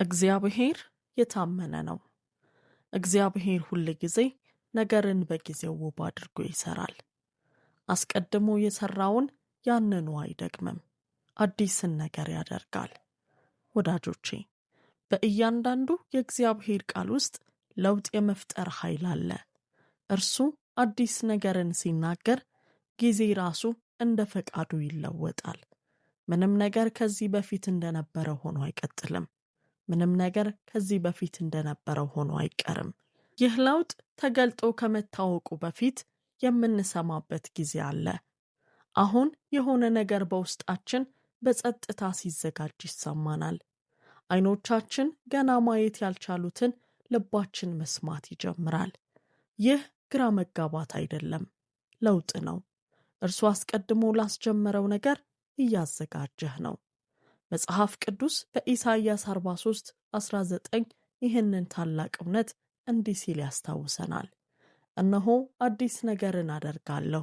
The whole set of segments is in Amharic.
እግዚአብሔር የታመነ ነው። እግዚአብሔር ሁል ጊዜ ነገርን በጊዜው ውብ አድርጎ ይሰራል። አስቀድሞ የሰራውን ያንኑ አይደግምም፣ አዲስን ነገር ያደርጋል። ወዳጆቼ፣ በእያንዳንዱ የእግዚአብሔር ቃል ውስጥ ለውጥ የመፍጠር ኃይል አለ። እርሱ አዲስ ነገርን ሲናገር ጊዜ ራሱ እንደ ፈቃዱ ይለወጣል። ምንም ነገር ከዚህ በፊት እንደነበረ ሆኖ አይቀጥልም። ምንም ነገር ከዚህ በፊት እንደነበረው ሆኖ አይቀርም። ይህ ለውጥ ተገልጦ ከመታወቁ በፊት የምንሰማበት ጊዜ አለ። አሁን የሆነ ነገር በውስጣችን በጸጥታ ሲዘጋጅ ይሰማናል። ዓይኖቻችን ገና ማየት ያልቻሉትን ልባችን መስማት ይጀምራል። ይህ ግራ መጋባት አይደለም፣ ለውጥ ነው። እርሱ አስቀድሞ ላስጀመረው ነገር እያዘጋጀህ ነው። መጽሐፍ ቅዱስ በኢሳይያስ 43:19 ይህንን ታላቅ እውነት እንዲህ ሲል ያስታውሰናል። እነሆ አዲስ ነገርን አደርጋለሁ፣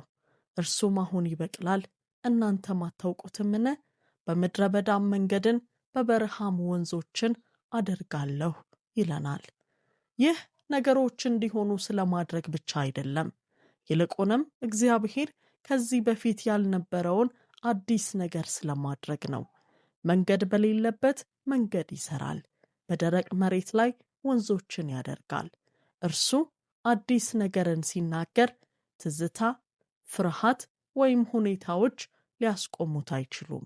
እርሱም አሁን ይበቅላል፣ እናንተም አታውቁትምን? በምድረ በዳም መንገድን በበረሃም ወንዞችን አደርጋለሁ ይለናል። ይህ ነገሮች እንዲሆኑ ስለማድረግ ብቻ አይደለም። ይልቁንም እግዚአብሔር ከዚህ በፊት ያልነበረውን አዲስ ነገር ስለማድረግ ነው። መንገድ በሌለበት መንገድ ይሰራል፣ በደረቅ መሬት ላይ ወንዞችን ያደርጋል። እርሱ አዲስ ነገርን ሲናገር ትዝታ፣ ፍርሃት ወይም ሁኔታዎች ሊያስቆሙት አይችሉም።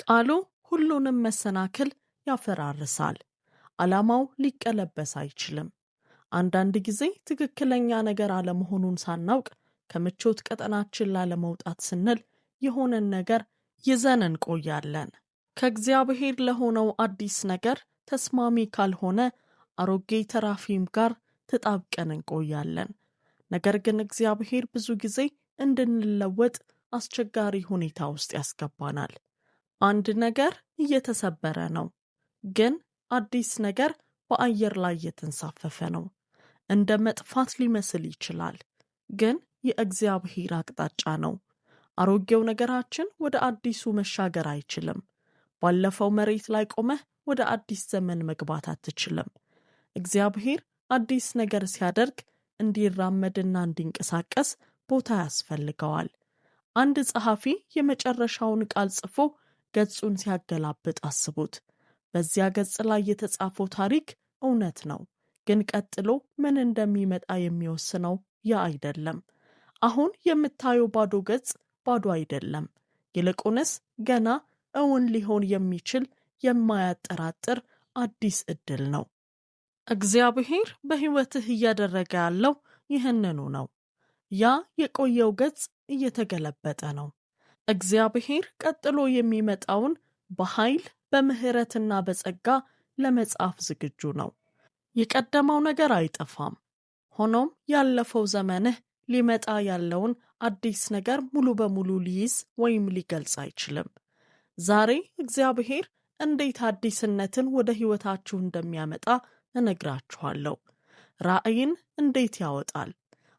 ቃሉ ሁሉንም መሰናክል ያፈራርሳል። ዓላማው ሊቀለበስ አይችልም። አንዳንድ ጊዜ ትክክለኛ ነገር አለመሆኑን ሳናውቅ ከምቾት ቀጠናችን ላለመውጣት ስንል የሆነን ነገር ይዘን እንቆያለን። ከእግዚአብሔር ለሆነው አዲስ ነገር ተስማሚ ካልሆነ አሮጌ ተራፊም ጋር ተጣብቀን እንቆያለን። ነገር ግን እግዚአብሔር ብዙ ጊዜ እንድንለወጥ አስቸጋሪ ሁኔታ ውስጥ ያስገባናል። አንድ ነገር እየተሰበረ ነው፣ ግን አዲስ ነገር በአየር ላይ እየተንሳፈፈ ነው። እንደ መጥፋት ሊመስል ይችላል፣ ግን የእግዚአብሔር አቅጣጫ ነው። አሮጌው ነገራችን ወደ አዲሱ መሻገር አይችልም። ባለፈው መሬት ላይ ቆመህ ወደ አዲስ ዘመን መግባት አትችልም። እግዚአብሔር አዲስ ነገር ሲያደርግ እንዲራመድና እንዲንቀሳቀስ ቦታ ያስፈልገዋል። አንድ ጸሐፊ የመጨረሻውን ቃል ጽፎ ገጹን ሲያገላብጥ አስቡት። በዚያ ገጽ ላይ የተጻፈው ታሪክ እውነት ነው፣ ግን ቀጥሎ ምን እንደሚመጣ የሚወስነው ያ አይደለም። አሁን የምታየው ባዶ ገጽ ባዶ አይደለም። ይልቁንስ ገና እውን ሊሆን የሚችል የማያጠራጥር አዲስ ዕድል ነው። እግዚአብሔር በሕይወትህ እያደረገ ያለው ይህንኑ ነው። ያ የቆየው ገጽ እየተገለበጠ ነው። እግዚአብሔር ቀጥሎ የሚመጣውን በኃይል በምሕረትና በጸጋ ለመጻፍ ዝግጁ ነው። የቀደመው ነገር አይጠፋም። ሆኖም ያለፈው ዘመንህ ሊመጣ ያለውን አዲስ ነገር ሙሉ በሙሉ ሊይዝ ወይም ሊገልጽ አይችልም። ዛሬ እግዚአብሔር እንዴት አዲስነትን ወደ ሕይወታችሁ እንደሚያመጣ እነግራችኋለሁ። ራእይን እንዴት ያወጣል፣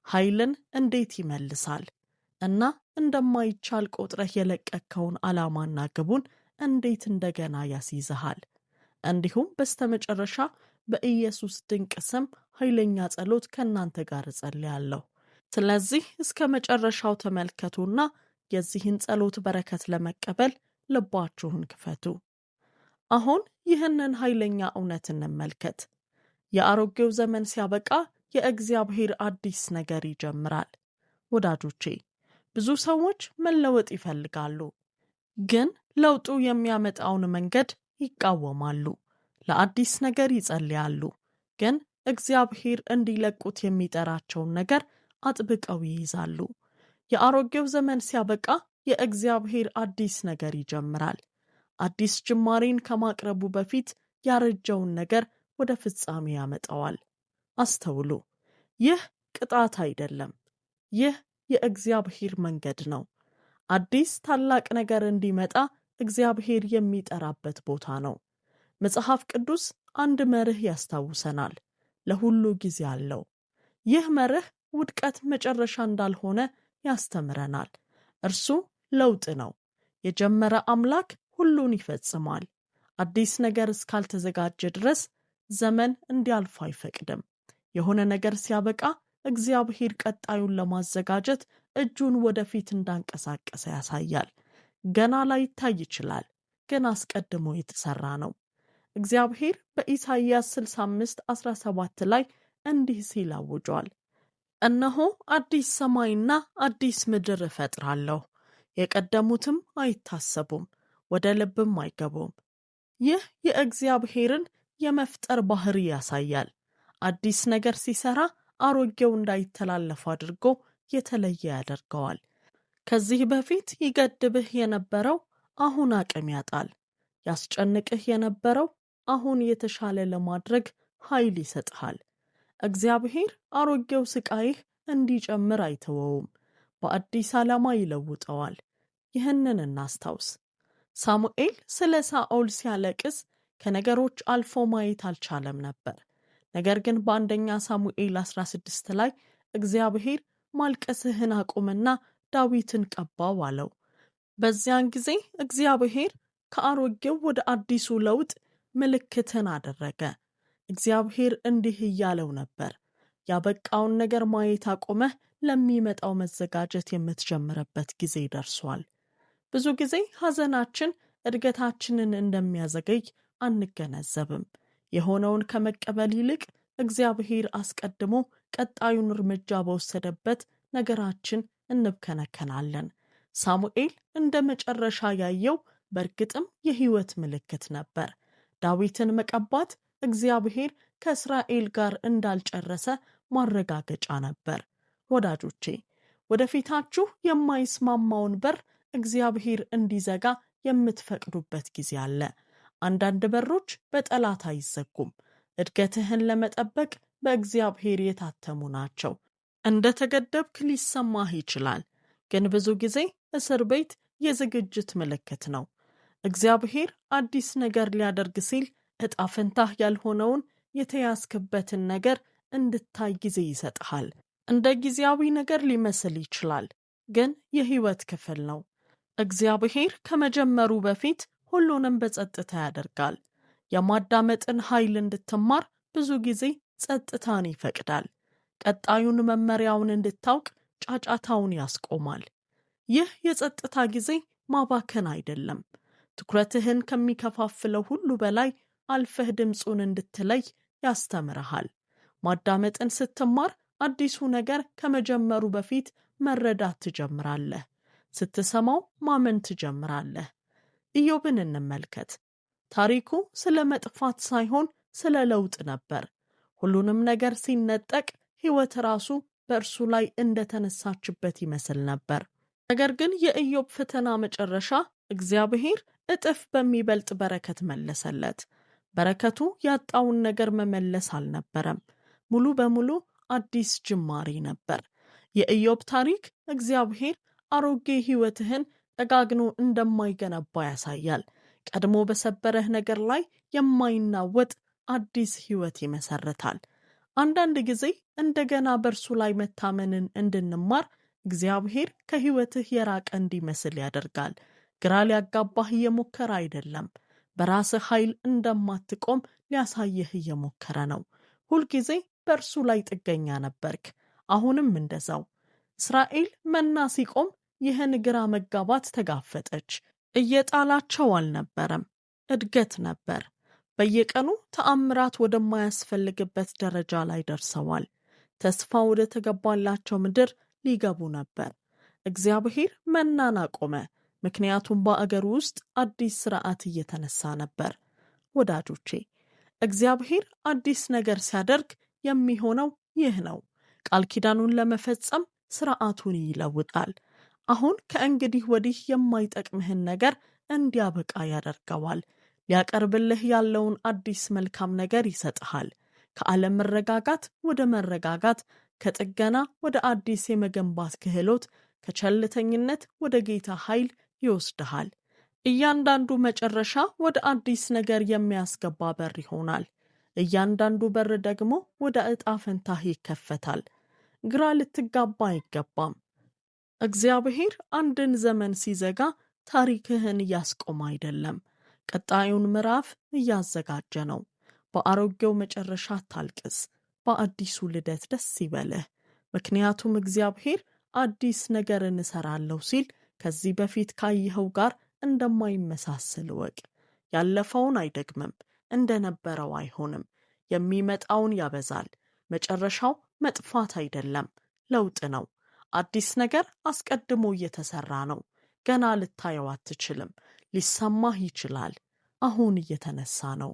ኃይልን እንዴት ይመልሳል እና እንደማይቻል ቆጥረህ የለቀቅከውን ዓላማና ግቡን እንዴት እንደገና ያስይዝሃል። እንዲሁም በስተመጨረሻ በኢየሱስ ድንቅ ስም ኃይለኛ ጸሎት ከእናንተ ጋር እጸልያለሁ። ስለዚህ እስከ መጨረሻው ተመልከቱና የዚህን ጸሎት በረከት ለመቀበል ልባችሁን ክፈቱ። አሁን ይህንን ኃይለኛ እውነት እንመልከት። የአሮጌው ዘመን ሲያበቃ የእግዚአብሔር አዲስ ነገር ይጀምራል። ወዳጆቼ፣ ብዙ ሰዎች መለወጥ ይፈልጋሉ፣ ግን ለውጡ የሚያመጣውን መንገድ ይቃወማሉ። ለአዲስ ነገር ይጸልያሉ፣ ግን እግዚአብሔር እንዲለቁት የሚጠራቸውን ነገር አጥብቀው ይይዛሉ። የአሮጌው ዘመን ሲያበቃ የእግዚአብሔር አዲስ ነገር ይጀምራል። አዲስ ጅማሬን ከማቅረቡ በፊት ያረጀውን ነገር ወደ ፍጻሜ ያመጣዋል። አስተውሉ፣ ይህ ቅጣት አይደለም፣ ይህ የእግዚአብሔር መንገድ ነው። አዲስ ታላቅ ነገር እንዲመጣ እግዚአብሔር የሚጠራበት ቦታ ነው። መጽሐፍ ቅዱስ አንድ መርህ ያስታውሰናል፣ ለሁሉ ጊዜ አለው። ይህ መርህ ውድቀት መጨረሻ እንዳልሆነ ያስተምረናል። እርሱ ለውጥ ነው። የጀመረ አምላክ ሁሉን ይፈጽማል። አዲስ ነገር እስካልተዘጋጀ ድረስ ዘመን እንዲያልፍ አይፈቅድም። የሆነ ነገር ሲያበቃ እግዚአብሔር ቀጣዩን ለማዘጋጀት እጁን ወደፊት እንዳንቀሳቀሰ ያሳያል። ገና ላይታይ ይችላል፣ ግን አስቀድሞ የተሰራ ነው። እግዚአብሔር በኢሳይያስ 65:17 ላይ እንዲህ ሲል አውጇል። እነሆ አዲስ ሰማይና አዲስ ምድር እፈጥራለሁ፣ የቀደሙትም አይታሰቡም፣ ወደ ልብም አይገቡም። ይህ የእግዚአብሔርን የመፍጠር ባህሪ ያሳያል። አዲስ ነገር ሲሰራ አሮጌው እንዳይተላለፍ አድርጎ የተለየ ያደርገዋል። ከዚህ በፊት ይገድብህ የነበረው አሁን አቅም ያጣል። ያስጨንቅህ የነበረው አሁን የተሻለ ለማድረግ ኃይል ይሰጥሃል። እግዚአብሔር አሮጌው ስቃይህ እንዲጨምር አይተወውም፣ በአዲስ ዓላማ ይለውጠዋል። ይህንን እናስታውስ። ሳሙኤል ስለ ሳኦል ሲያለቅስ ከነገሮች አልፎ ማየት አልቻለም ነበር። ነገር ግን በአንደኛ ሳሙኤል 16 ላይ እግዚአብሔር ማልቀስህን አቁምና ዳዊትን ቀባው አለው። በዚያን ጊዜ እግዚአብሔር ከአሮጌው ወደ አዲሱ ለውጥ ምልክትን አደረገ። እግዚአብሔር እንዲህ እያለው ነበር፣ ያበቃውን ነገር ማየት አቁመህ ለሚመጣው መዘጋጀት የምትጀምርበት ጊዜ ደርሷል። ብዙ ጊዜ ሐዘናችን እድገታችንን እንደሚያዘገይ አንገነዘብም። የሆነውን ከመቀበል ይልቅ እግዚአብሔር አስቀድሞ ቀጣዩን እርምጃ በወሰደበት ነገራችን እንብከነከናለን። ሳሙኤል እንደ መጨረሻ ያየው በእርግጥም የሕይወት ምልክት ነበር። ዳዊትን መቀባት እግዚአብሔር ከእስራኤል ጋር እንዳልጨረሰ ማረጋገጫ ነበር። ወዳጆቼ፣ ወደፊታችሁ የማይስማማውን በር እግዚአብሔር እንዲዘጋ የምትፈቅዱበት ጊዜ አለ። አንዳንድ በሮች በጠላት አይዘጉም፣ እድገትህን ለመጠበቅ በእግዚአብሔር የታተሙ ናቸው። እንደ ተገደብክ ሊሰማህ ይችላል፣ ግን ብዙ ጊዜ እስር ቤት የዝግጅት ምልክት ነው። እግዚአብሔር አዲስ ነገር ሊያደርግ ሲል ዕጣ ፈንታህ ያልሆነውን የተያዝክበትን ነገር እንድታይ ጊዜ ይሰጥሃል። እንደ ጊዜያዊ ነገር ሊመስል ይችላል፣ ግን የሕይወት ክፍል ነው። እግዚአብሔር ከመጀመሩ በፊት ሁሉንም በጸጥታ ያደርጋል። የማዳመጥን ኃይል እንድትማር ብዙ ጊዜ ጸጥታን ይፈቅዳል። ቀጣዩን መመሪያውን እንድታውቅ ጫጫታውን ያስቆማል። ይህ የጸጥታ ጊዜ ማባከን አይደለም። ትኩረትህን ከሚከፋፍለው ሁሉ በላይ አልፈህ ድምፁን እንድትለይ ያስተምርሃል። ማዳመጥን ስትማር አዲሱ ነገር ከመጀመሩ በፊት መረዳት ትጀምራለህ። ስትሰማው ማመን ትጀምራለህ። ኢዮብን እንመልከት። ታሪኩ ስለ መጥፋት ሳይሆን ስለ ለውጥ ነበር። ሁሉንም ነገር ሲነጠቅ ሕይወት ራሱ በእርሱ ላይ እንደተነሳችበት ይመስል ነበር። ነገር ግን የኢዮብ ፈተና መጨረሻ እግዚአብሔር እጥፍ በሚበልጥ በረከት መለሰለት። በረከቱ ያጣውን ነገር መመለስ አልነበረም፣ ሙሉ በሙሉ አዲስ ጅማሬ ነበር። የኢዮብ ታሪክ እግዚአብሔር አሮጌ ሕይወትህን ጠጋግኖ እንደማይገነባ ያሳያል። ቀድሞ በሰበረህ ነገር ላይ የማይናወጥ አዲስ ሕይወት ይመሰርታል። አንዳንድ ጊዜ እንደገና በእርሱ ላይ መታመንን እንድንማር እግዚአብሔር ከሕይወትህ የራቀ እንዲመስል ያደርጋል። ግራ ሊያጋባህ እየሞከረ አይደለም፣ በራስህ ኃይል እንደማትቆም ሊያሳየህ እየሞከረ ነው። ሁልጊዜ በእርሱ ላይ ጥገኛ ነበርክ፣ አሁንም እንደዛው። እስራኤል መና ሲቆም ይህን ግራ መጋባት ተጋፈጠች። እየጣላቸው አልነበረም፣ እድገት ነበር። በየቀኑ ተአምራት ወደማያስፈልግበት ደረጃ ላይ ደርሰዋል። ተስፋ ወደ ተገባላቸው ምድር ሊገቡ ነበር። እግዚአብሔር መናን አቆመ፣ ምክንያቱም በአገሩ ውስጥ አዲስ ሥርዓት እየተነሳ ነበር። ወዳጆቼ፣ እግዚአብሔር አዲስ ነገር ሲያደርግ የሚሆነው ይህ ነው። ቃል ኪዳኑን ለመፈጸም ሥርዓቱን ይለውጣል። አሁን ከእንግዲህ ወዲህ የማይጠቅምህን ነገር እንዲያበቃ ያደርገዋል። ሊያቀርብልህ ያለውን አዲስ መልካም ነገር ይሰጥሃል። ከዓለም መረጋጋት ወደ መረጋጋት፣ ከጥገና ወደ አዲስ የመገንባት ክህሎት፣ ከቸልተኝነት ወደ ጌታ ኃይል ይወስድሃል። እያንዳንዱ መጨረሻ ወደ አዲስ ነገር የሚያስገባ በር ይሆናል። እያንዳንዱ በር ደግሞ ወደ ዕጣ ፈንታህ ይከፈታል። ግራ ልትጋባ አይገባም። እግዚአብሔር አንድን ዘመን ሲዘጋ ታሪክህን እያስቆመ አይደለም። ቀጣዩን ምዕራፍ እያዘጋጀ ነው። በአሮጌው መጨረሻ አታልቅስ፣ በአዲሱ ልደት ደስ ይበልህ። ምክንያቱም እግዚአብሔር አዲስ ነገርን እሰራለሁ ሲል ከዚህ በፊት ካየኸው ጋር እንደማይመሳሰል እወቅ። ያለፈውን አይደግምም፣ እንደነበረው አይሆንም። የሚመጣውን ያበዛል። መጨረሻው መጥፋት አይደለም፣ ለውጥ ነው። አዲስ ነገር አስቀድሞ እየተሰራ ነው። ገና ልታየው አትችልም፣ ሊሰማህ ይችላል። አሁን እየተነሳ ነው።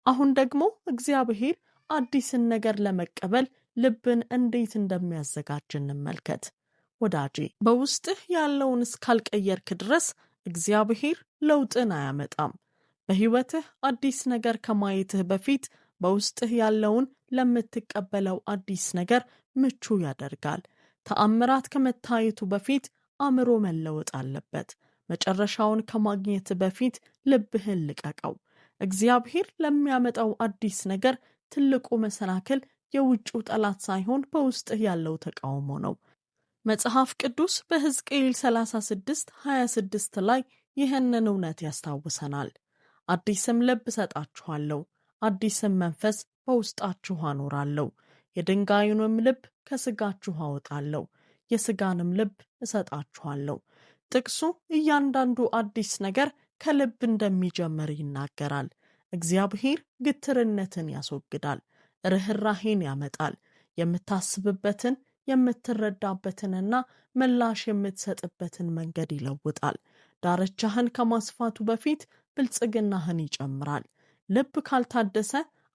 አሁን ደግሞ እግዚአብሔር አዲስን ነገር ለመቀበል ልብን እንዴት እንደሚያዘጋጅ እንመልከት። ወዳጄ፣ በውስጥህ ያለውን እስካልቀየርክ ድረስ እግዚአብሔር ለውጥን አያመጣም። በሕይወትህ አዲስ ነገር ከማየትህ በፊት በውስጥህ ያለውን ለምትቀበለው አዲስ ነገር ምቹ ያደርጋል። ተአምራት ከመታየቱ በፊት አእምሮ መለወጥ አለበት። መጨረሻውን ከማግኘት በፊት ልብህን ልቀቀው። እግዚአብሔር ለሚያመጣው አዲስ ነገር ትልቁ መሰናክል የውጭው ጠላት ሳይሆን በውስጥህ ያለው ተቃውሞ ነው። መጽሐፍ ቅዱስ በሕዝቅኤል 36:26 ላይ ይህንን እውነት ያስታውሰናል። አዲስም ልብ እሰጣችኋለሁ፣ አዲስም መንፈስ በውስጣችሁ አኖራለሁ፣ የድንጋዩንም ልብ ከሥጋችሁ አወጣለሁ፣ የሥጋንም ልብ እሰጣችኋለሁ። ጥቅሱ እያንዳንዱ አዲስ ነገር ከልብ እንደሚጀምር ይናገራል። እግዚአብሔር ግትርነትን ያስወግዳል፣ ርኅራሄን ያመጣል፣ የምታስብበትን የምትረዳበትንና ምላሽ የምትሰጥበትን መንገድ ይለውጣል። ዳርቻህን ከማስፋቱ በፊት ብልጽግናህን ይጨምራል። ልብ ካልታደሰ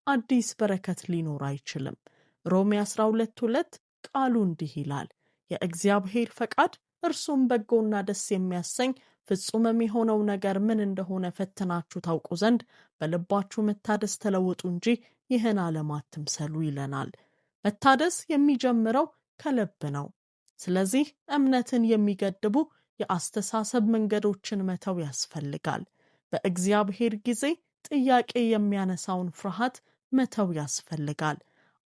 አዲስ በረከት ሊኖር አይችልም። ሮሜ 12:2 ቃሉ እንዲህ ይላል፣ የእግዚአብሔር ፈቃድ እርሱም በጎና ደስ የሚያሰኝ ፍጹምም የሆነው ነገር ምን እንደሆነ ፈትናችሁ ታውቁ ዘንድ በልባችሁ መታደስ ተለውጡ እንጂ ይህን ዓለም አትምሰሉ ይለናል። መታደስ የሚጀምረው ከልብ ነው። ስለዚህ እምነትን የሚገድቡ የአስተሳሰብ መንገዶችን መተው ያስፈልጋል። በእግዚአብሔር ጊዜ ጥያቄ የሚያነሳውን ፍርሃት መተው ያስፈልጋል።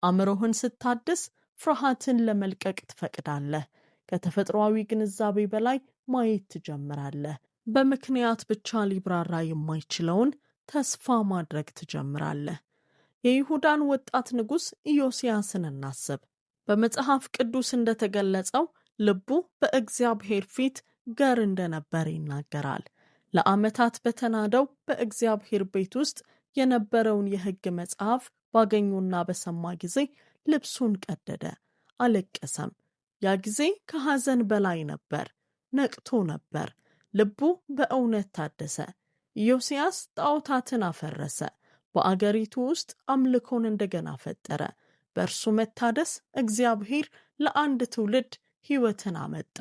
አእምሮህን ስታድስ ፍርሃትን ለመልቀቅ ትፈቅዳለህ። ከተፈጥሯዊ ግንዛቤ በላይ ማየት ትጀምራለህ። በምክንያት ብቻ ሊብራራ የማይችለውን ተስፋ ማድረግ ትጀምራለህ። የይሁዳን ወጣት ንጉሥ ኢዮስያስን እናስብ። በመጽሐፍ ቅዱስ እንደተገለጸው ልቡ በእግዚአብሔር ፊት ገር እንደነበር ይናገራል። ለዓመታት በተናደው በእግዚአብሔር ቤት ውስጥ የነበረውን የሕግ መጽሐፍ ባገኙና በሰማ ጊዜ ልብሱን ቀደደ፣ አለቀሰም። ያ ጊዜ ከሐዘን በላይ ነበር። ነቅቶ ነበር። ልቡ በእውነት ታደሰ። ኢዮስያስ ጣዖታትን አፈረሰ። በአገሪቱ ውስጥ አምልኮን እንደገና ፈጠረ። በእርሱ መታደስ እግዚአብሔር ለአንድ ትውልድ ሕይወትን አመጣ።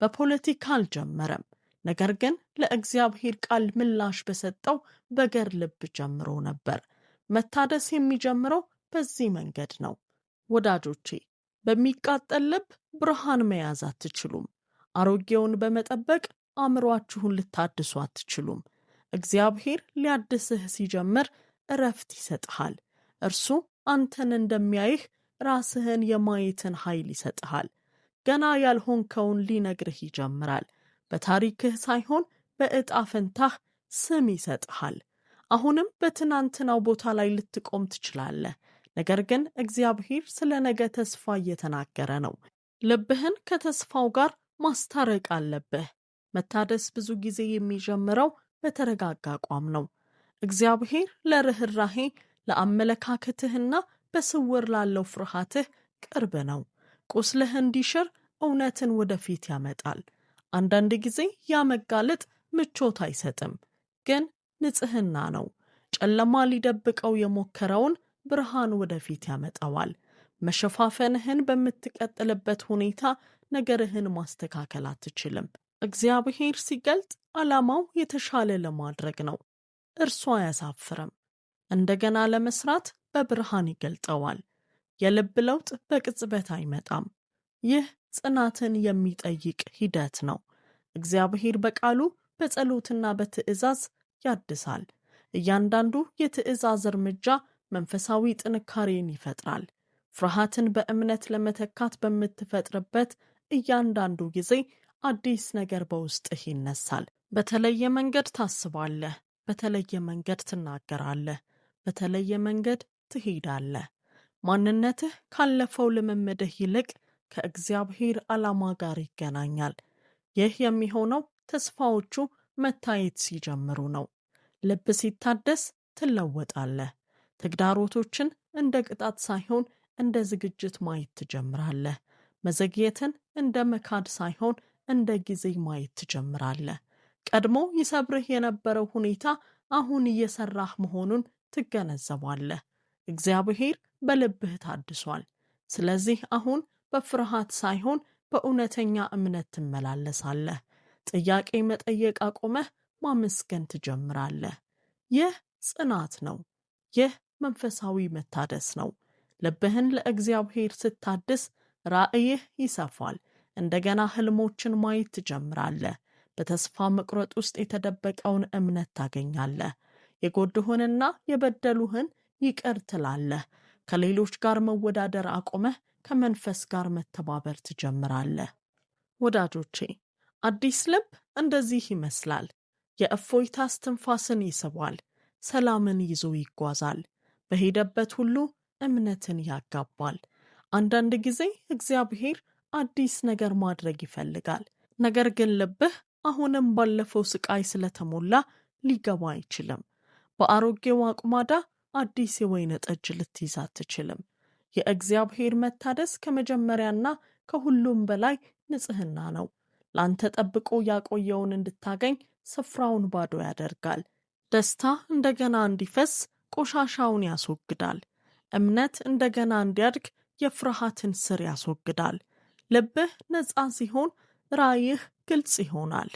በፖለቲካ አልጀመረም፣ ነገር ግን ለእግዚአብሔር ቃል ምላሽ በሰጠው በገር ልብ ጀምሮ ነበር። መታደስ የሚጀምረው በዚህ መንገድ ነው። ወዳጆቼ፣ በሚቃጠል ልብ ብርሃን መያዝ አትችሉም። አሮጌውን በመጠበቅ አእምሯችሁን ልታድሱ አትችሉም። እግዚአብሔር ሊያድስህ ሲጀምር እረፍት ይሰጥሃል። እርሱ አንተን እንደሚያይህ ራስህን የማየትን ኃይል ይሰጥሃል። ገና ያልሆንከውን ሊነግርህ ይጀምራል። በታሪክህ ሳይሆን በዕጣ ፈንታህ ስም ይሰጥሃል። አሁንም በትናንትናው ቦታ ላይ ልትቆም ትችላለህ። ነገር ግን እግዚአብሔር ስለ ነገ ተስፋ እየተናገረ ነው። ልብህን ከተስፋው ጋር ማስታረቅ አለብህ። መታደስ ብዙ ጊዜ የሚጀምረው በተረጋጋ አቋም ነው። እግዚአብሔር ለርኅራሄ ለአመለካከትህና በስውር ላለው ፍርሃትህ ቅርብ ነው። ቁስልህ እንዲሽር እውነትን ወደፊት ያመጣል። አንዳንድ ጊዜ ያ መጋለጥ ምቾት አይሰጥም፣ ግን ንጽሕና ነው። ጨለማ ሊደብቀው የሞከረውን ብርሃን ወደፊት ያመጣዋል። መሸፋፈንህን በምትቀጥልበት ሁኔታ ነገርህን ማስተካከል አትችልም። እግዚአብሔር ሲገልጥ ዓላማው የተሻለ ለማድረግ ነው። እርሱ አያሳፍርም። እንደገና ለመስራት በብርሃን ይገልጠዋል። የልብ ለውጥ በቅጽበት አይመጣም። ይህ ጽናትን የሚጠይቅ ሂደት ነው። እግዚአብሔር በቃሉ በጸሎትና በትእዛዝ ያድሳል። እያንዳንዱ የትእዛዝ እርምጃ መንፈሳዊ ጥንካሬን ይፈጥራል። ፍርሃትን በእምነት ለመተካት በምትፈጥርበት እያንዳንዱ ጊዜ አዲስ ነገር በውስጥህ ይነሳል። በተለየ መንገድ ታስባለህ። በተለየ መንገድ ትናገራለህ፣ በተለየ መንገድ ትሄዳለህ። ማንነትህ ካለፈው ልምምድህ ይልቅ ከእግዚአብሔር ዓላማ ጋር ይገናኛል። ይህ የሚሆነው ተስፋዎቹ መታየት ሲጀምሩ ነው። ልብ ሲታደስ ትለወጣለህ። ተግዳሮቶችን እንደ ቅጣት ሳይሆን እንደ ዝግጅት ማየት ትጀምራለህ። መዘግየትን እንደ መካድ ሳይሆን እንደ ጊዜ ማየት ትጀምራለህ። ቀድሞ ይሰብርህ የነበረው ሁኔታ አሁን እየሰራህ መሆኑን ትገነዘባለህ። እግዚአብሔር በልብህ ታድሷል። ስለዚህ አሁን በፍርሃት ሳይሆን በእውነተኛ እምነት ትመላለሳለህ። ጥያቄ መጠየቅ አቁመህ ማመስገን ትጀምራለህ። ይህ ጽናት ነው። ይህ መንፈሳዊ መታደስ ነው። ልብህን ለእግዚአብሔር ስታድስ ራእይህ ይሰፋል። እንደገና ህልሞችን ማየት ትጀምራለህ። በተስፋ መቁረጥ ውስጥ የተደበቀውን እምነት ታገኛለህ። የጎድሁንና የበደሉህን ይቅር ትላለህ። ከሌሎች ጋር መወዳደር አቁመህ ከመንፈስ ጋር መተባበር ትጀምራለህ። ወዳጆቼ፣ አዲስ ልብ እንደዚህ ይመስላል። የእፎይታ እስትንፋስን ይስባል። ሰላምን ይዞ ይጓዛል። በሄደበት ሁሉ እምነትን ያጋባል። አንዳንድ ጊዜ እግዚአብሔር አዲስ ነገር ማድረግ ይፈልጋል። ነገር ግን ልብህ አሁንም ባለፈው ስቃይ ስለተሞላ ሊገባ አይችልም። በአሮጌው አቁማዳ አዲስ የወይን ጠጅ ልትይዝ አትችልም። የእግዚአብሔር መታደስ ከመጀመሪያና ከሁሉም በላይ ንጽሕና ነው። ላንተ ጠብቆ ያቆየውን እንድታገኝ ስፍራውን ባዶ ያደርጋል። ደስታ እንደገና እንዲፈስ ቆሻሻውን ያስወግዳል። እምነት እንደገና እንዲያድግ የፍርሃትን ስር ያስወግዳል። ልብህ ነፃ ሲሆን ራእይህ ግልጽ ይሆናል።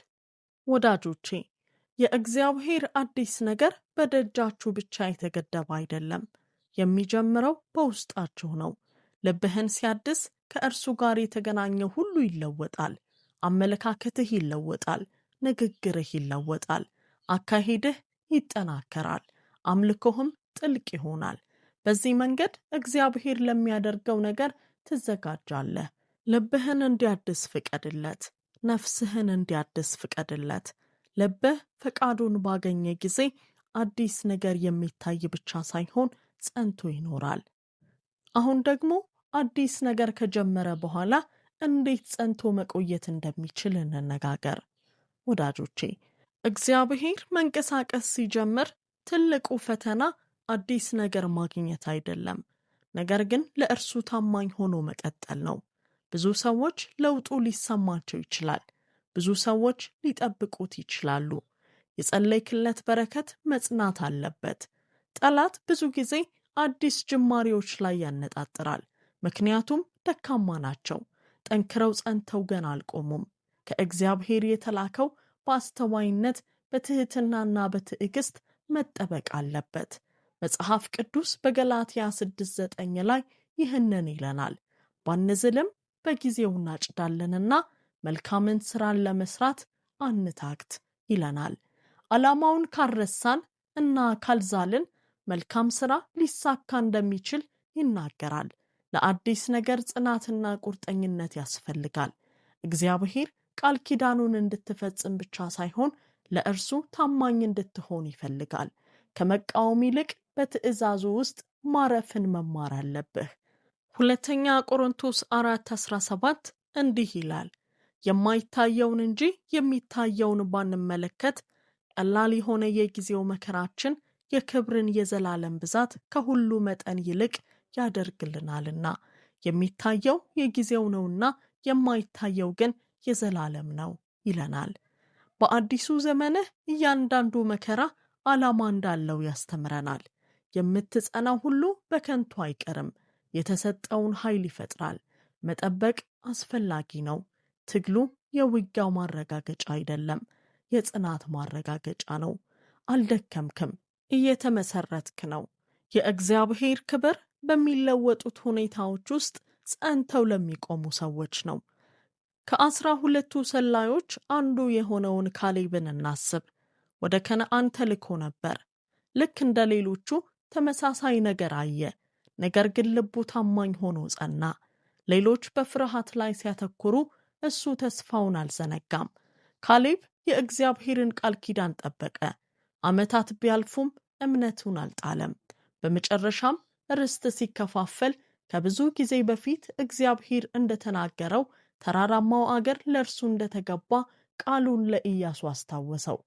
ወዳጆቼ፣ የእግዚአብሔር አዲስ ነገር በደጃችሁ ብቻ የተገደበ አይደለም። የሚጀምረው በውስጣችሁ ነው። ልብህን ሲያድስ ከእርሱ ጋር የተገናኘው ሁሉ ይለወጣል። አመለካከትህ ይለወጣል። ንግግርህ ይለወጣል። አካሄድህ ይጠናከራል። አምልኮህም ጥልቅ ይሆናል። በዚህ መንገድ እግዚአብሔር ለሚያደርገው ነገር ትዘጋጃለህ። ልብህን እንዲያድስ ፍቀድለት። ነፍስህን እንዲያድስ ፍቀድለት። ልብህ ፈቃዱን ባገኘ ጊዜ አዲስ ነገር የሚታይ ብቻ ሳይሆን ጸንቶ ይኖራል። አሁን ደግሞ አዲስ ነገር ከጀመረ በኋላ እንዴት ጸንቶ መቆየት እንደሚችል እንነጋገር። ወዳጆቼ፣ እግዚአብሔር መንቀሳቀስ ሲጀምር ትልቁ ፈተና አዲስ ነገር ማግኘት አይደለም፣ ነገር ግን ለእርሱ ታማኝ ሆኖ መቀጠል ነው። ብዙ ሰዎች ለውጡ ሊሰማቸው ይችላል። ብዙ ሰዎች ሊጠብቁት ይችላሉ። የጸለይክለት በረከት መጽናት አለበት። ጠላት ብዙ ጊዜ አዲስ ጅማሬዎች ላይ ያነጣጥራል፣ ምክንያቱም ደካማ ናቸው። ጠንክረው ጸንተው ገና አልቆሙም። ከእግዚአብሔር የተላከው በአስተዋይነት በትህትናና በትዕግስት መጠበቅ አለበት። መጽሐፍ ቅዱስ በገላትያ 6:9 ላይ ይህንን ይለናል። ባንዝልም በጊዜው እናጭዳለንና መልካምን ሥራን ለመስራት አንታክት ይለናል። ዓላማውን ካልረሳን እና ካልዛልን መልካም ሥራ ሊሳካ እንደሚችል ይናገራል። ለአዲስ ነገር ጽናትና ቁርጠኝነት ያስፈልጋል። እግዚአብሔር ቃል ኪዳኑን እንድትፈጽም ብቻ ሳይሆን ለእርሱ ታማኝ እንድትሆን ይፈልጋል። ከመቃወም ይልቅ በትእዛዙ ውስጥ ማረፍን መማር አለብህ። ሁለተኛ ቆሮንቶስ 4:17 እንዲህ ይላል፣ የማይታየውን እንጂ የሚታየውን ባንመለከት ቀላል የሆነ የጊዜው መከራችን የክብርን የዘላለም ብዛት ከሁሉ መጠን ይልቅ ያደርግልናልና። የሚታየው የጊዜው ነውና የማይታየው ግን የዘላለም ነው ይለናል። በአዲሱ ዘመንህ እያንዳንዱ መከራ ዓላማ እንዳለው ያስተምረናል። የምትጸናው ሁሉ በከንቱ አይቀርም። የተሰጠውን ኃይል ይፈጥራል። መጠበቅ አስፈላጊ ነው። ትግሉ የውጊያው ማረጋገጫ አይደለም፣ የጽናት ማረጋገጫ ነው። አልደከምክም፣ እየተመሰረትክ ነው። የእግዚአብሔር ክብር በሚለወጡት ሁኔታዎች ውስጥ ጸንተው ለሚቆሙ ሰዎች ነው። ከ12ቱ ሰላዮች አንዱ የሆነውን ካሌብን እናስብ። ወደ ከነዓን ተልኮ ነበር። ልክ እንደ ሌሎቹ ተመሳሳይ ነገር አየ። ነገር ግን ልቡ ታማኝ ሆኖ ጸና። ሌሎች በፍርሃት ላይ ሲያተኩሩ፣ እሱ ተስፋውን አልዘነጋም። ካሌብ የእግዚአብሔርን ቃል ኪዳን ጠበቀ። ዓመታት ቢያልፉም እምነቱን አልጣለም። በመጨረሻም ርስት ሲከፋፈል ከብዙ ጊዜ በፊት እግዚአብሔር እንደተናገረው ተራራማው አገር ለእርሱ እንደተገባ ቃሉን ለኢያሱ አስታወሰው።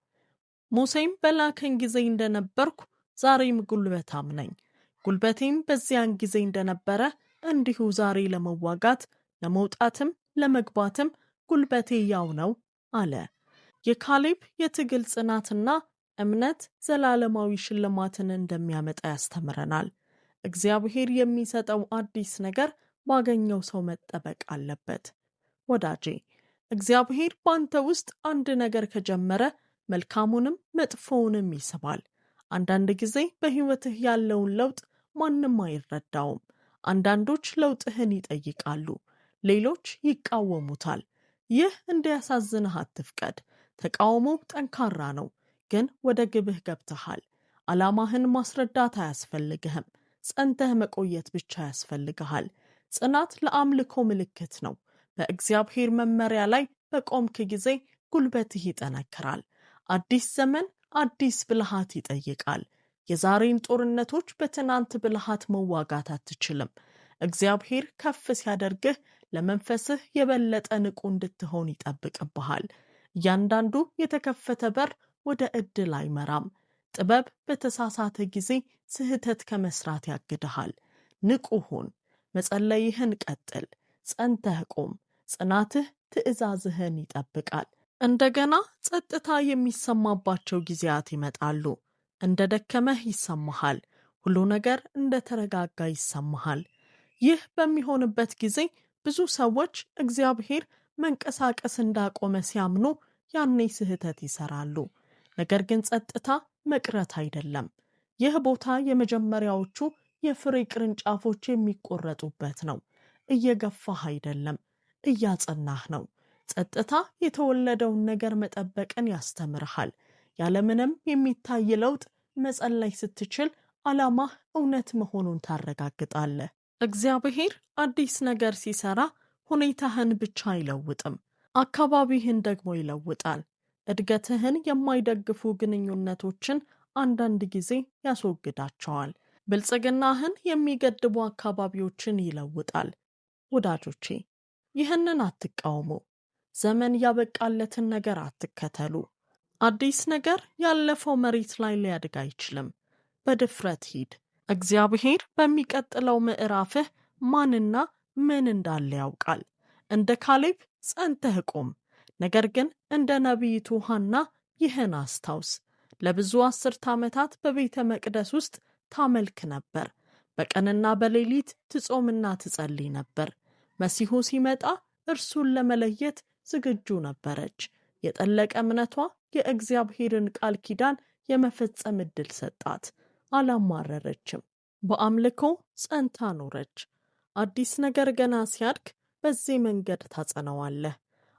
ሙሴም በላከኝ ጊዜ እንደነበርኩ ዛሬም ጉልበታም ነኝ፣ ጉልበቴም በዚያን ጊዜ እንደነበረ እንዲሁ ዛሬ ለመዋጋት ለመውጣትም ለመግባትም ጉልበቴ ያው ነው አለ። የካሌብ የትግል ጽናትና እምነት ዘላለማዊ ሽልማትን እንደሚያመጣ ያስተምረናል። እግዚአብሔር የሚሰጠው አዲስ ነገር ባገኘው ሰው መጠበቅ አለበት። ወዳጄ፣ እግዚአብሔር ባንተ ውስጥ አንድ ነገር ከጀመረ መልካሙንም መጥፎውንም ይስባል። አንዳንድ ጊዜ በሕይወትህ ያለውን ለውጥ ማንም አይረዳውም። አንዳንዶች ለውጥህን ይጠይቃሉ፣ ሌሎች ይቃወሙታል። ይህ እንዲያሳዝንህ አትፍቀድ። ተቃውሞው ጠንካራ ነው፣ ግን ወደ ግብህ ገብተሃል። ዓላማህን ማስረዳት አያስፈልግህም። ጸንተህ መቆየት ብቻ ያስፈልግሃል። ጽናት ለአምልኮ ምልክት ነው። በእግዚአብሔር መመሪያ ላይ በቆምክ ጊዜ ጉልበትህ ይጠነክራል። አዲስ ዘመን አዲስ ብልሃት ይጠይቃል። የዛሬን ጦርነቶች በትናንት ብልሃት መዋጋት አትችልም። እግዚአብሔር ከፍ ሲያደርግህ ለመንፈስህ የበለጠ ንቁ እንድትሆን ይጠብቅብሃል። እያንዳንዱ የተከፈተ በር ወደ ዕድል አይመራም። ጥበብ በተሳሳተ ጊዜ ስህተት ከመስራት ያግድሃል። ንቁ ሁን። መጸለይህን ቀጥል። ጸንተህ ቁም። ጽናትህ ትእዛዝህን ይጠብቃል። እንደገና ጸጥታ የሚሰማባቸው ጊዜያት ይመጣሉ። እንደ ደከመህ ይሰማሃል። ሁሉ ነገር እንደ ተረጋጋ ይሰማሃል። ይህ በሚሆንበት ጊዜ ብዙ ሰዎች እግዚአብሔር መንቀሳቀስ እንዳቆመ ሲያምኑ ያኔ ስህተት ይሰራሉ። ነገር ግን ጸጥታ መቅረት አይደለም። ይህ ቦታ የመጀመሪያዎቹ የፍሬ ቅርንጫፎች የሚቆረጡበት ነው። እየገፋህ አይደለም፣ እያጸናህ ነው። ጸጥታ የተወለደውን ነገር መጠበቅን ያስተምርሃል። ያለምንም የሚታይ ለውጥ መጸለይ ስትችል ዓላማህ እውነት መሆኑን ታረጋግጣለህ። እግዚአብሔር አዲስ ነገር ሲሰራ ሁኔታህን ብቻ አይለውጥም፣ አካባቢህን ደግሞ ይለውጣል። እድገትህን የማይደግፉ ግንኙነቶችን አንዳንድ ጊዜ ያስወግዳቸዋል። ብልጽግናህን የሚገድቡ አካባቢዎችን ይለውጣል። ወዳጆቼ፣ ይህንን አትቃወሙ። ዘመን ያበቃለትን ነገር አትከተሉ። አዲስ ነገር ያለፈው መሬት ላይ ሊያድግ አይችልም። በድፍረት ሂድ። እግዚአብሔር በሚቀጥለው ምዕራፍህ ማንና ምን እንዳለ ያውቃል። እንደ ካሌብ ጸንተህ ቁም። ነገር ግን እንደ ነቢይቱ ሐና ይህን አስታውስ። ለብዙ 10 ዓመታት በቤተ መቅደስ ውስጥ ታመልክ ነበር። በቀንና በሌሊት ትጾምና ትጸልይ ነበር። መሲሁ ሲመጣ እርሱን ለመለየት ዝግጁ ነበረች። የጠለቀ እምነቷ የእግዚአብሔርን ቃል ኪዳን የመፈጸም ዕድል ሰጣት። አላማረረችም። በአምልኮ ጸንታ ኖረች። አዲስ ነገር ገና ሲያድግ በዚህ መንገድ ታጸነዋለህ።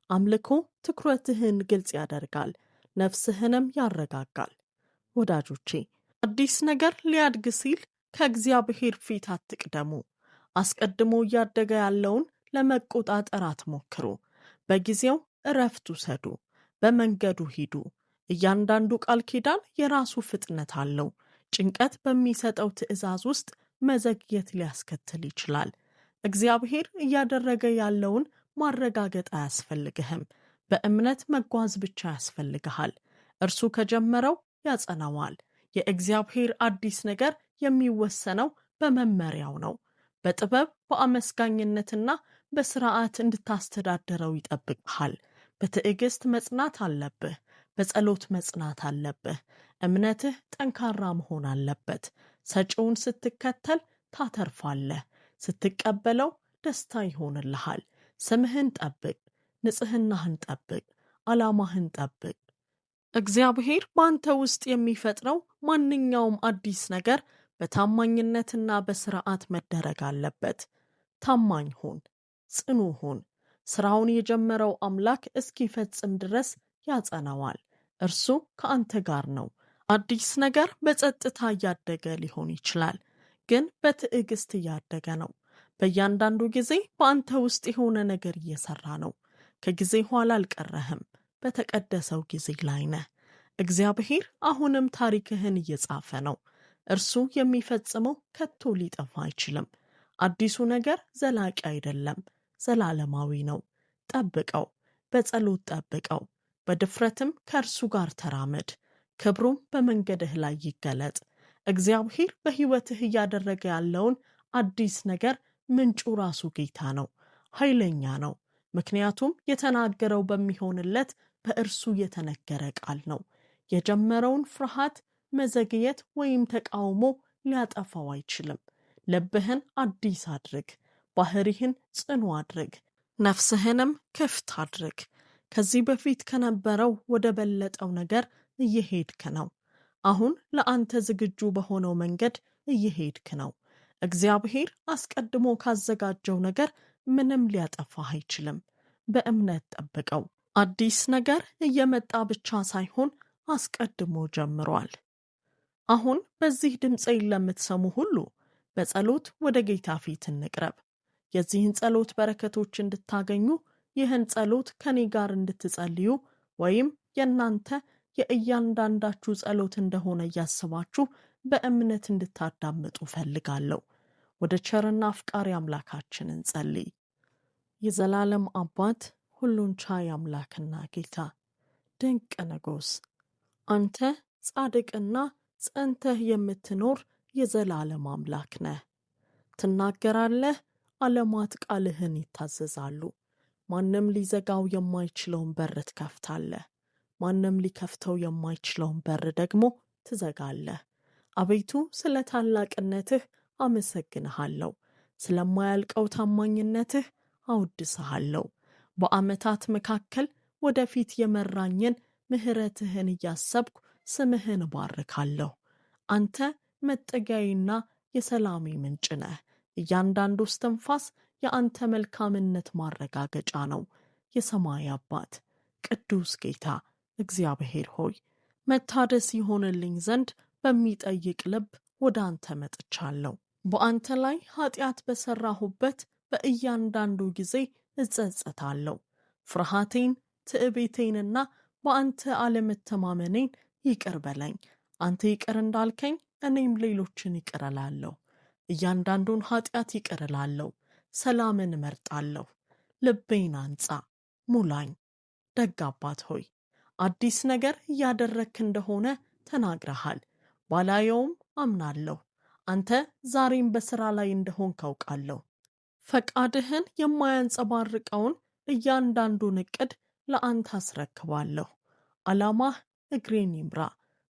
አምልኮ ትኩረትህን ግልጽ ያደርጋል፣ ነፍስህንም ያረጋጋል። ወዳጆቼ፣ አዲስ ነገር ሊያድግ ሲል ከእግዚአብሔር ፊት አትቅደሙ። አስቀድሞ እያደገ ያለውን ለመቆጣጠር አትሞክሩ። በጊዜው እረፍት ውሰዱ፣ በመንገዱ ሂዱ። እያንዳንዱ ቃል ኪዳን የራሱ ፍጥነት አለው። ጭንቀት በሚሰጠው ትእዛዝ ውስጥ መዘግየት ሊያስከትል ይችላል። እግዚአብሔር እያደረገ ያለውን ማረጋገጥ አያስፈልግህም። በእምነት መጓዝ ብቻ ያስፈልግሃል። እርሱ ከጀመረው ያጸናዋል። የእግዚአብሔር አዲስ ነገር የሚወሰነው በመመሪያው ነው። በጥበብ በአመስጋኝነትና በስርዓት እንድታስተዳድረው ይጠብቅሃል። በትዕግስት መጽናት አለብህ። በጸሎት መጽናት አለብህ። እምነትህ ጠንካራ መሆን አለበት። ሰጪውን ስትከተል ታተርፋለህ። ስትቀበለው ደስታ ይሆንልሃል። ስምህን ጠብቅ፣ ንጽህናህን ጠብቅ፣ ዓላማህን ጠብቅ። እግዚአብሔር በአንተ ውስጥ የሚፈጥረው ማንኛውም አዲስ ነገር በታማኝነትና በስርዓት መደረግ አለበት። ታማኝ ሁን፣ ጽኑ ሁን። ስራውን የጀመረው አምላክ እስኪፈጽም ድረስ ያጸናዋል። እርሱ ከአንተ ጋር ነው። አዲስ ነገር በጸጥታ እያደገ ሊሆን ይችላል፣ ግን በትዕግስት እያደገ ነው። በእያንዳንዱ ጊዜ በአንተ ውስጥ የሆነ ነገር እየሰራ ነው። ከጊዜ ኋላ አልቀረህም። በተቀደሰው ጊዜ ላይ ነህ። እግዚአብሔር አሁንም ታሪክህን እየጻፈ ነው። እርሱ የሚፈጽመው ከቶ ሊጠፋ አይችልም። አዲሱ ነገር ዘላቂ አይደለም፣ ዘላለማዊ ነው። ጠብቀው፣ በጸሎት ጠብቀው፣ በድፍረትም ከእርሱ ጋር ተራመድ። ክብሩም በመንገድህ ላይ ይገለጥ። እግዚአብሔር በሕይወትህ እያደረገ ያለውን አዲስ ነገር ምንጩ ራሱ ጌታ ነው። ኃይለኛ ነው፣ ምክንያቱም የተናገረው በሚሆንለት በእርሱ የተነገረ ቃል ነው። የጀመረውን ፍርሃት፣ መዘግየት ወይም ተቃውሞ ሊያጠፋው አይችልም። ልብህን አዲስ አድርግ፣ ባህሪህን ጽኑ አድርግ፣ ነፍስህንም ክፍት አድርግ። ከዚህ በፊት ከነበረው ወደ በለጠው ነገር እየሄድክ ነው። አሁን ለአንተ ዝግጁ በሆነው መንገድ እየሄድክ ነው። እግዚአብሔር አስቀድሞ ካዘጋጀው ነገር ምንም ሊያጠፋህ አይችልም። በእምነት ጠብቀው። አዲስ ነገር እየመጣ ብቻ ሳይሆን አስቀድሞ ጀምሯል። አሁን በዚህ ድምፄን ለምትሰሙ ሁሉ በጸሎት ወደ ጌታ ፊት እንቅረብ። የዚህን ጸሎት በረከቶች እንድታገኙ ይህን ጸሎት ከኔ ጋር እንድትጸልዩ ወይም የእናንተ የእያንዳንዳችሁ ጸሎት እንደሆነ እያስባችሁ በእምነት እንድታዳምጡ ፈልጋለሁ። ወደ ቸርና አፍቃሪ አምላካችን እንጸልይ። የዘላለም አባት፣ ሁሉን ቻይ አምላክና ጌታ፣ ድንቅ ንጉሥ፣ አንተ ጻድቅና ጸንተህ የምትኖር የዘላለም አምላክ ነህ። ትናገራለህ፣ ዓለማት ቃልህን ይታዘዛሉ። ማንም ሊዘጋው የማይችለውን በር ትከፍታለህ። ማንም ሊከፍተው የማይችለውን በር ደግሞ ትዘጋለህ። አቤቱ ስለ ታላቅነትህ አመሰግንሃለሁ። ስለማያልቀው ታማኝነትህ አወድስሃለሁ። በዓመታት መካከል ወደፊት የመራኝን ምሕረትህን እያሰብኩ ስምህን እባርካለሁ። አንተ መጠጊያዬና የሰላሜ ምንጭ ነህ። እያንዳንዱ እስትንፋስ የአንተ መልካምነት ማረጋገጫ ነው። የሰማይ አባት፣ ቅዱስ ጌታ እግዚአብሔር ሆይ መታደስ ይሆንልኝ ዘንድ በሚጠይቅ ልብ ወደ አንተ መጥቻለሁ። በአንተ ላይ ኃጢአት በሠራሁበት በእያንዳንዱ ጊዜ እጸጸታለሁ። ፍርሃቴን፣ ትዕቢቴንና በአንተ አለመተማመኔን ይቅር በለኝ። አንተ ይቅር እንዳልከኝ እኔም ሌሎችን ይቅር እላለሁ። እያንዳንዱን ኃጢአት ይቅር እላለሁ። ሰላምን እመርጣለሁ። ልቤን አንጻ፣ ሙላኝ። ደግ አባት ሆይ አዲስ ነገር እያደረግክ እንደሆነ ተናግረሃል። ባላየውም አምናለሁ። አንተ ዛሬም በሥራ ላይ እንደሆንክ አውቃለሁ። ፈቃድህን የማያንጸባርቀውን እያንዳንዱን ዕቅድ ለአንተ አስረክባለሁ። ዓላማህ እግሬን ይምራ፣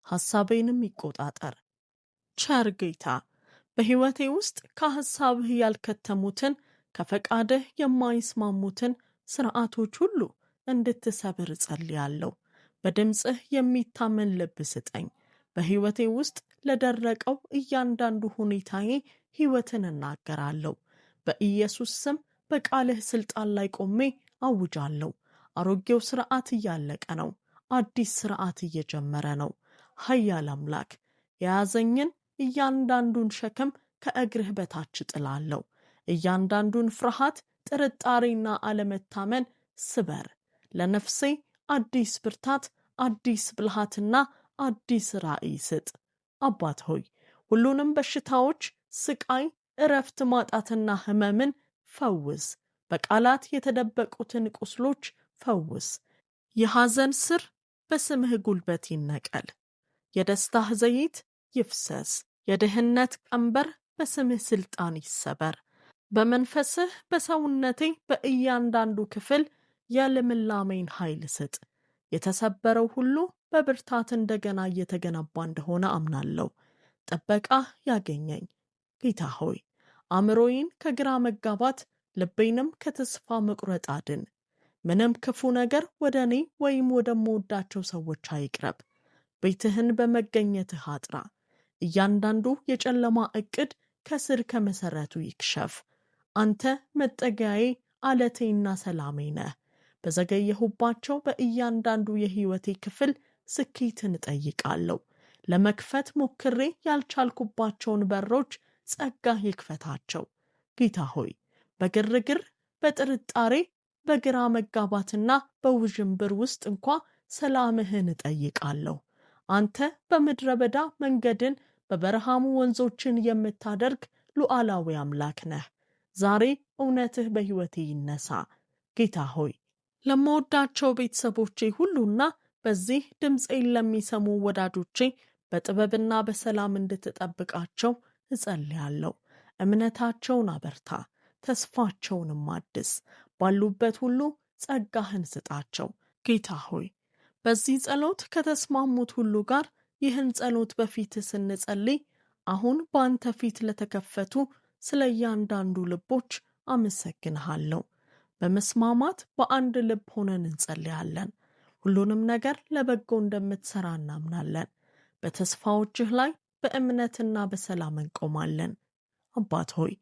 ሐሳቤንም ይቆጣጠር። ቸር ጌታ፣ በሕይወቴ ውስጥ ከሐሳብህ ያልከተሙትን ከፈቃድህ የማይስማሙትን ሥርዓቶች ሁሉ እንድትሰብር እጸልያለሁ። በድምፅህ የሚታመን ልብ ስጠኝ። በሕይወቴ ውስጥ ለደረቀው እያንዳንዱ ሁኔታዬ ሕይወትን እናገራለሁ። በኢየሱስ ስም በቃልህ ሥልጣን ላይ ቆሜ አውጃለሁ። አሮጌው ሥርዓት እያለቀ ነው፣ አዲስ ሥርዓት እየጀመረ ነው። ኃያል አምላክ፣ የያዘኝን እያንዳንዱን ሸክም ከእግርህ በታች ጥላለሁ። እያንዳንዱን ፍርሃት፣ ጥርጣሬና አለመታመን ስበር። ለነፍሴ አዲስ ብርታት፣ አዲስ ብልሃትና አዲስ ራእይ ስጥ። አባት ሆይ ሁሉንም በሽታዎች፣ ስቃይ፣ እረፍት ማጣትና ሕመምን ፈውስ። በቃላት የተደበቁትን ቁስሎች ፈውስ። የሐዘን ስር በስምህ ጉልበት ይነቀል። የደስታህ ዘይት ይፍሰስ። የድህነት ቀንበር በስምህ ሥልጣን ይሰበር። በመንፈስህ በሰውነቴ በእያንዳንዱ ክፍል የልምላሜን ኃይል ስጥ። የተሰበረው ሁሉ በብርታት እንደገና እየተገነባ እንደሆነ አምናለሁ። ጥበቃህ ያገኘኝ ጌታ ሆይ አእምሮዬን ከግራ መጋባት፣ ልቤንም ከተስፋ መቁረጥ አድን። ምንም ክፉ ነገር ወደ እኔ ወይም ወደምወዳቸው ሰዎች አይቅረብ። ቤትህን በመገኘትህ አጥራ። እያንዳንዱ የጨለማ ዕቅድ ከስር ከመሠረቱ ይክሸፍ። አንተ መጠጊያዬ፣ ዓለቴና ሰላሜ ነህ። በዘገየሁባቸው በእያንዳንዱ የሕይወቴ ክፍል ስኬትን እጠይቃለሁ። ለመክፈት ሞክሬ ያልቻልኩባቸውን በሮች ጸጋህ ይክፈታቸው። ጌታ ሆይ በግርግር፣ በጥርጣሬ፣ በግራ መጋባትና በውዥንብር ውስጥ እንኳ ሰላምህን እጠይቃለሁ። አንተ በምድረ በዳ መንገድን በበረሃሙ ወንዞችን የምታደርግ ሉዓላዊ አምላክ ነህ። ዛሬ እውነትህ በሕይወቴ ይነሳ። ጌታ ሆይ ለምወዳቸው ቤተሰቦቼ ሁሉና በዚህ ድምፄን ለሚሰሙ ወዳጆቼ በጥበብና በሰላም እንድትጠብቃቸው እጸልያለሁ። እምነታቸውን አበርታ፣ ተስፋቸውንም አድስ። ባሉበት ሁሉ ጸጋህን ስጣቸው። ጌታ ሆይ በዚህ ጸሎት ከተስማሙት ሁሉ ጋር ይህን ጸሎት በፊት ስንጸልይ አሁን በአንተ ፊት ለተከፈቱ ስለ እያንዳንዱ ልቦች አመሰግንሃለሁ። በመስማማት በአንድ ልብ ሆነን እንጸልያለን። ሁሉንም ነገር ለበጎ እንደምትሰራ እናምናለን። በተስፋዎችህ ላይ በእምነትና በሰላም እንቆማለን። አባት ሆይ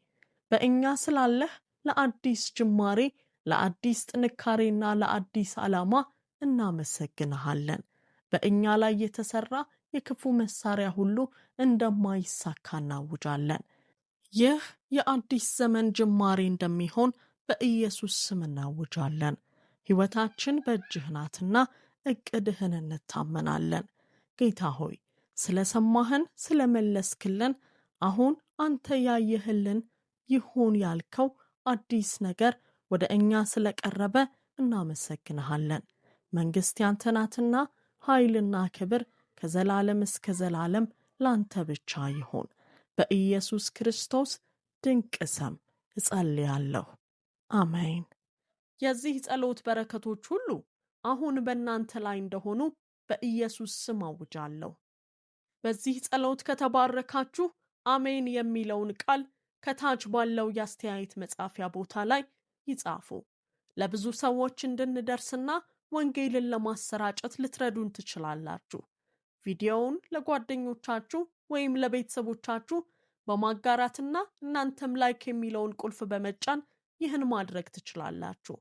በእኛ ስላለህ ለአዲስ ጅማሬ፣ ለአዲስ ጥንካሬና ለአዲስ ዓላማ እናመሰግንሃለን። በእኛ ላይ የተሰራ የክፉ መሳሪያ ሁሉ እንደማይሳካ እናውጃለን። ይህ የአዲስ ዘመን ጅማሬ እንደሚሆን በኢየሱስ ስም እናውጃለን። ሕይወታችን በእጅህ ናትና ዕቅድህን እንታመናለን። ጌታ ሆይ ስለ ሰማህን፣ ስለ መለስክልን፣ አሁን አንተ ያየህልን ይሁን ያልከው አዲስ ነገር ወደ እኛ ስለቀረበ እናመሰግንሃለን። መንግሥት ያንተ ናትና ኃይልና ክብር ከዘላለም እስከ ዘላለም ላንተ ብቻ ይሁን። በኢየሱስ ክርስቶስ ድንቅ ስም እጸልያለሁ። አሜን። የዚህ ጸሎት በረከቶች ሁሉ አሁን በእናንተ ላይ እንደሆኑ በኢየሱስ ስም አውጃለሁ። በዚህ ጸሎት ከተባረካችሁ አሜን የሚለውን ቃል ከታች ባለው የአስተያየት መጻፊያ ቦታ ላይ ይጻፉ። ለብዙ ሰዎች እንድንደርስና ወንጌልን ለማሰራጨት ልትረዱን ትችላላችሁ። ቪዲዮውን ለጓደኞቻችሁ ወይም ለቤተሰቦቻችሁ በማጋራትና እናንተም ላይክ የሚለውን ቁልፍ በመጫን ይህን ማድረግ ትችላላችሁ።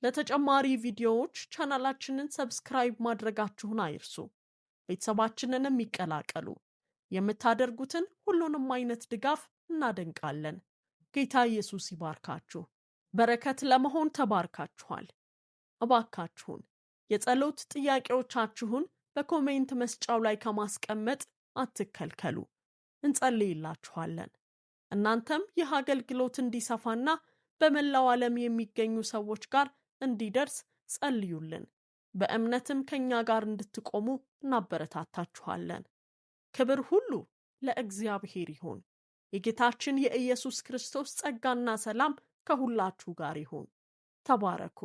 ለተጨማሪ ቪዲዮዎች ቻናላችንን ሰብስክራይብ ማድረጋችሁን አይርሱ። ቤተሰባችንንም ይቀላቀሉ። የምታደርጉትን ሁሉንም አይነት ድጋፍ እናደንቃለን። ጌታ ኢየሱስ ይባርካችሁ። በረከት ለመሆን ተባርካችኋል። እባካችሁን የጸሎት ጥያቄዎቻችሁን በኮሜንት መስጫው ላይ ከማስቀመጥ አትከልከሉ። እንጸልይላችኋለን። እናንተም ይህ አገልግሎት እንዲሰፋና በመላው ዓለም የሚገኙ ሰዎች ጋር እንዲደርስ ጸልዩልን። በእምነትም ከኛ ጋር እንድትቆሙ እናበረታታችኋለን። ክብር ሁሉ ለእግዚአብሔር ይሁን። የጌታችን የኢየሱስ ክርስቶስ ጸጋና ሰላም ከሁላችሁ ጋር ይሁን። ተባረኩ።